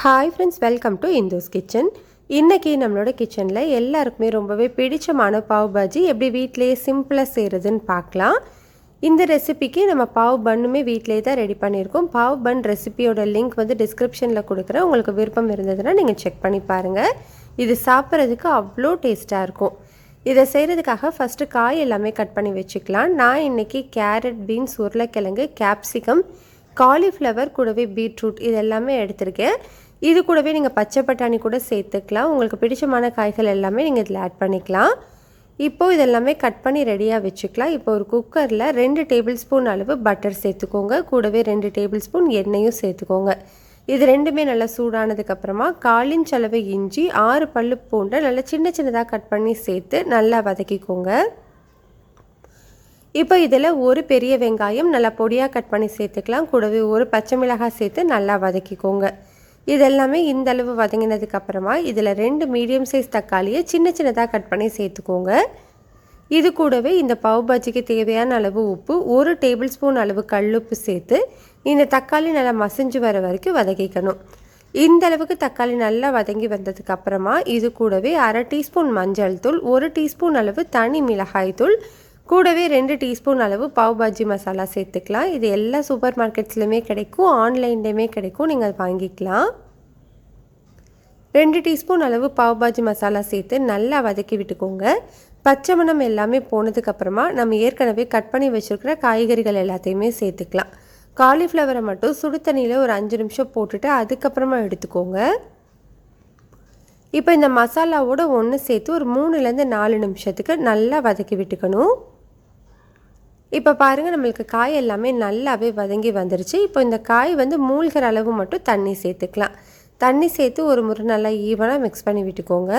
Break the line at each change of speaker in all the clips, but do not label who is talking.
Hi friends, welcome to Indu's kitchen. இன்றைக்கி நம்மளோட கிச்சனில் எல்லாருக்குமே ரொம்பவே பிடிச்சமான பாவ் பாஜி எப்படி வீட்டிலேயே சிம்பிளாக செய்கிறதுன்னு பார்க்கலாம். இந்த ரெசிபிக்கு நம்ம பாவ் பன்னுமே வீட்டிலே தான் ரெடி பண்ணியிருக்கோம். பாவ் பன் ரெசிபியோட லிங்க் வந்து டிஸ்கிரிப்ஷனில் கொடுக்குறேன். உங்களுக்கு விருப்பம் இருந்ததுன்னா நீங்கள் செக் பண்ணி பாருங்கள். இது சாப்பிட்றதுக்கு அவ்வளோ டேஸ்ட்டாக இருக்கும். இதை செய்கிறதுக்காக ஃபஸ்ட்டு காய் எல்லாமே கட் பண்ணி வச்சுக்கலாம். நான் இன்றைக்கி கேரட், பீன்ஸ், உருளைக்கிழங்கு, கேப்சிகம், காலிஃப்ளவர் கூடவே பீட்ரூட் இது எல்லாமே எடுத்திருக்கேன். இது கூடவே நீங்கள் பச்சை பட்டாணி கூட சேர்த்துக்கலாம். உங்களுக்கு பிடிச்சமான காய்கள் எல்லாமே நீங்கள் இதில் ஆட் பண்ணிக்கலாம். இப்போது இதெல்லாமே கட் பண்ணி ரெடியாக வச்சுக்கலாம். இப்போ ஒரு குக்கரில் 2 டேபிள் ஸ்பூன் அளவு பட்டர் சேர்த்துக்கோங்க. கூடவே 2 டேபிள் ஸ்பூன் எண்ணெயும் சேர்த்துக்கோங்க. இது ரெண்டுமே நல்லா சூடானதுக்கப்புறமா 1/4 இன்ச் அளவு இஞ்சி, 6 பல்லு பூண்டை நல்லா சின்னதாக கட் பண்ணி சேர்த்து நல்லா வதக்கிக்கோங்க. இப்போ இதில் ஒரு பெரிய வெங்காயம் நல்லா பொடியாக கட் பண்ணி சேர்த்துக்கலாம். கூடவே ஒரு பச்சை மிளகாய் சேர்த்து நல்லா வதக்கிக்கோங்க. இதெல்லாமே இந்த அளவு வதங்கினதுக்கப்புறமா இதில் 2 மீடியம் சைஸ் தக்காளியை சின்னதாக கட் பண்ணி சேர்த்துக்கோங்க. இது கூடவே இந்த பாவ் பாஜிக்கு தேவையான அளவு உப்பு, 1 டேபிள் ஸ்பூன் அளவு கல்லுப்பு சேர்த்து இந்த தக்காளி நல்லா மசிஞ்சு வர வரைக்கும் வதக்கிக்கணும். இந்த அளவுக்கு தக்காளி நல்லா வதங்கி வந்ததுக்கப்புறமா இது கூடவே 1/2 டீஸ்பூன் மஞ்சள் தூள், 1 டீஸ்பூன் அளவு தனி மிளகாய் தூள், கூடவே 2 டீஸ்பூன் அளவு பாவ் பாஜி மசாலா சேர்த்துக்கலாம். இது எல்லா சூப்பர் மார்க்கெட்ஸ்லையுமே கிடைக்கும், ஆன்லைன்லேயுமே கிடைக்கும், நீங்கள் அதை வாங்கிக்கலாம். 2 டீஸ்பூன் அளவு பாவ் பாஜி மசாலா சேர்த்து நல்லா வதக்கி விட்டுக்கோங்க. பச்சை மணம் எல்லாமே போனதுக்கப்புறமா நம்ம ஏற்கனவே கட் பண்ணி வச்சுருக்கிற காய்கறிகள் எல்லாத்தையுமே சேர்த்துக்கலாம். காலிஃப்ளவரை மட்டும் சுடு தண்ணியில் ஒரு 5 நிமிஷம் போட்டுட்டு அதுக்கப்புறமா எடுத்துக்கோங்க. இப்போ இந்த மசாலாவோட ஒன்று சேர்த்து ஒரு 3லேருந்து 4 நிமிஷத்துக்கு நல்லா வதக்கி விட்டுக்கணும். இப்போ பாருங்கள், நம்மளுக்கு காய் எல்லாமே நல்லாவே வதங்கி வந்துருச்சு. இப்போ இந்த காய் வந்து மூழ்கிற அளவு மட்டும் தண்ணி சேர்த்துக்கலாம். தண்ணி சேர்த்து ஒரு முறை நல்லா ஈவனாக மிக்ஸ் பண்ணி விட்டுக்கோங்க.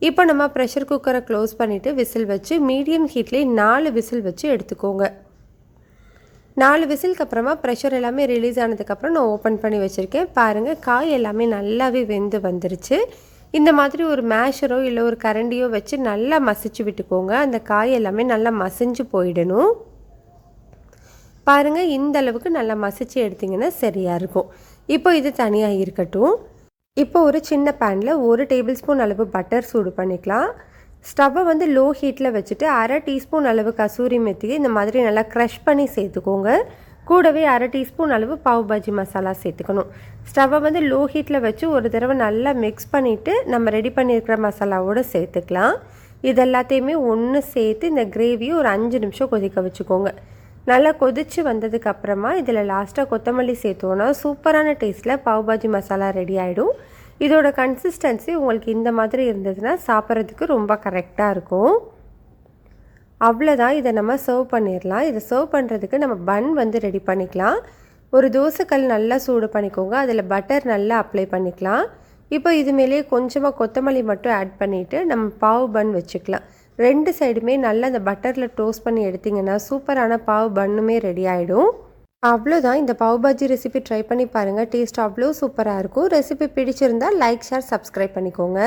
இப்போ நம்ம ப்ரெஷர் குக்கரை க்ளோஸ் பண்ணிவிட்டு விசில் வச்சு மீடியம் ஹீட்லேயே 4 விசில் வச்சு எடுத்துக்கோங்க. 4 விசிலுக்கு அப்புறமா ப்ரெஷர் எல்லாமே ரிலீஸ் ஆனதுக்கப்புறம் நான் ஓப்பன் பண்ணி வச்சுருக்கேன். பாருங்கள், காய் எல்லாமே நல்லாவே வெந்து வந்துருச்சு. இந்த மாதிரி ஒரு மேஷரோ இல்லை ஒரு கரண்டியோ வச்சு நல்லா மசிச்சு விட்டுக்கோங்க. அந்த காய் எல்லாமே நல்லா மசிஞ்சு போயிடணும். பாருங்கள், இந்த அளவுக்கு நல்லா மசிச்சு எடுத்திங்கன்னா சரியாக இருக்கும். இப்போ இது தனியாக இருக்கட்டும். இப்போ ஒரு சின்ன பேனில் 1 டேபிள் ஸ்பூன் அளவு பட்டர் சூடு பண்ணிக்கலாம். ஸ்டவ்வை வந்து லோ ஹீட்டில் வச்சுட்டு 1/2 டீஸ்பூன் அளவு கசூரி மெத்தியை இந்த மாதிரி நல்லா க்ரஷ் பண்ணி சேர்த்துக்கோங்க. கூடவே 1/2 டீஸ்பூன் அளவு பாவ் பாஜி மசாலா சேர்த்துக்கணும். ஸ்டவ்வை வந்து லோ ஹீட்டில் வச்சு ஒரு தடவை நல்லா மிக்ஸ் பண்ணிவிட்டு நம்ம ரெடி பண்ணியிருக்கிற மசாலாவோடு சேர்த்துக்கலாம். இது எல்லாத்தையுமே ஒன்று சேர்த்து இந்த கிரேவியை ஒரு 5 நிமிஷம் கொதிக்க வச்சுக்கோங்க. நல்லா கொதித்து வந்ததுக்கப்புறமா இதில் லாஸ்ட்டாக கொத்தமல்லி சேர்த்தோன்னா சூப்பரான டேஸ்ட்டில் பாவ் பாஜி மசாலா ரெடி ஆகிடும். இதோட கன்சிஸ்டன்சி உங்களுக்கு இந்த மாதிரி இருந்ததுன்னா சாப்பிட்றதுக்கு ரொம்ப கரெக்டாக இருக்கும். அவ்வளோதான், இதை நம்ம சர்வ் பண்ணிடலாம். இதை சர்வ் பண்ணுறதுக்கு நம்ம பன் வந்து ரெடி பண்ணிக்கலாம். ஒரு தோசைக்கல் நல்லா சூடு பண்ணிக்கோங்க. அதில் பட்டர் நல்லா அப்ளை பண்ணிக்கலாம். இப்போ இது மேலேயே கொஞ்சமாக கொத்தமல்லி மட்டும் ஆட் பண்ணிவிட்டு நம்ம பாவ் பன் வச்சுக்கலாம். 2 சைடுமே நல்லா அந்த பட்டரில் டோஸ்ட் பண்ணி எடுத்திங்கன்னா சூப்பரான பாவ் பன்னுமே ரெடி ஆகிடும். அவ்வளோதான், இந்த பாவ் பாஜி ரெசிபி ட்ரை பண்ணி பாருங்கள். டேஸ்ட் அவ்வளோ சூப்பராக இருக்கும். ரெசிபி பிடிச்சிருந்தால் லைக், ஷேர், சப்ஸ்கிரைப் பண்ணிக்கோங்க.